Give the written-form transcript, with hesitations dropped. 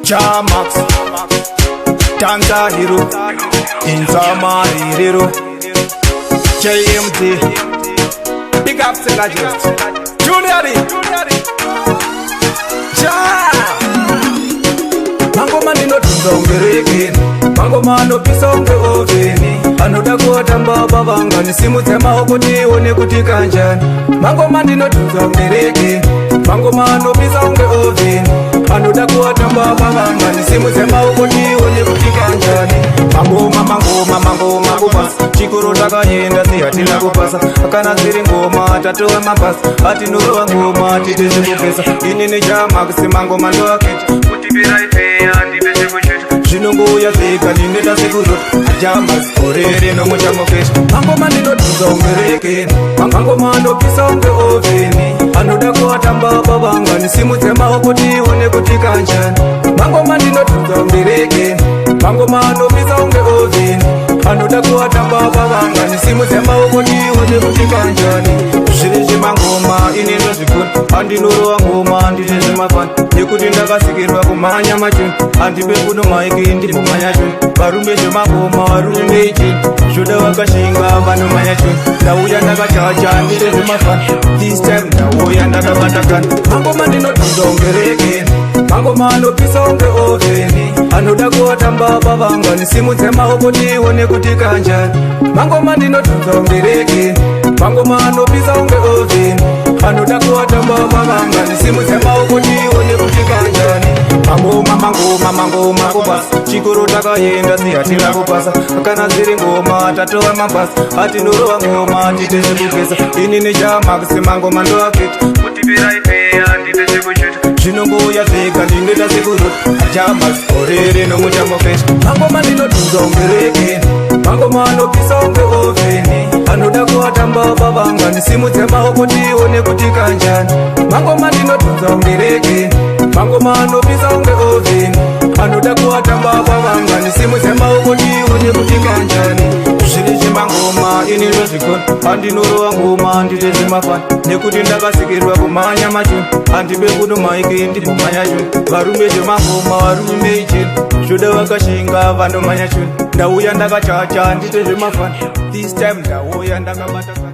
Jamax, Tanta Hero, Insama Hero, JMT, Big Up Selagist, Junior Mango man no tunzongereke, mango man no pisonge oveni, anoda kuotamba bavanga nisimu tema okuti one kuti kanjani. Mango man no tunzongereke, mango man no pisonge oveni, anoda kuotamba bavanga nisimu tema okuti one kuti kanjani. Mango bas, chikuru takayenda siyatina kupasa, akana ziri ngoma tatowe mabasa, ati nuru ngoma titeze kupesa. Inini Jamax mango man do aketi, kuti biraife Zvinongoya zvega ndineta sekurota Jamax orere nomuchamokesha. Mango mandinotunza ungereke, mango mandopisa unge oveni, anoda kuatamba bavanga nisimudze maoko tione kuti kanjani. Mango mandinotunza ungereke, mango mandopisa unge oveni, anoda kuatamba bavanga nisimudze maoko tione kuti kanjani. Zviri zvemangoma inendo zvikuru, handinorowa ngoma ndine zvemafani, nekuti ndakasikirwa kumhanya machoni, handibe kuno maiki ndimumhanya choni. Varume zvemangoma varume ichini, zvoda vakashinga vanomhanya choni. Ndauya ndakachacha ndine zvemafani, this time ndauya ndakabatakana. Mangoma ndinotunza ungereke, mangoma anopisa unge oveni, anoda kuatamba bavanga nisimudze maoko tione kuti kanjani. Mangoma ndinotunza ungereke, mangoma anopisa unge oveni, anoda kuatamba bavanga nisimudze maoko tione kuti kanjani. Mango bas, chikuru takayenda siyatina kupasa, kana ziri ngoma tatowe mabasa, ati norowa ngoma titeze kupesa. Inini Jamax mango mando aketi, kuti biraife handiteze kuchuta. Zvinongoya zvega ndineta sekurota Jamax orere nomuchamokesha. Mango mandinotunza ungereke, mango manopisa unge oveni, anoda kuatamba bavanga nisimudze maoko tione kuti kanjani. Mango mandinotunza ungereke, mango manopisa unge oveni, anoda kuatamba bavanga nisimudze maoko tione kuti kanjani. Zviri zvemangoma inino zvikoni, handinorowa ngoma ndine zvemafani, nekuti ndakasikirwa kumhanya machoni, handibe kuno maiki ndimumhanya choni. Varume zvemangoma varume ichini, zvoda vakashinga vanomhanya choni. Ndauya ndakachacha ndine zvemafani, this time ndauya ndakabatakana.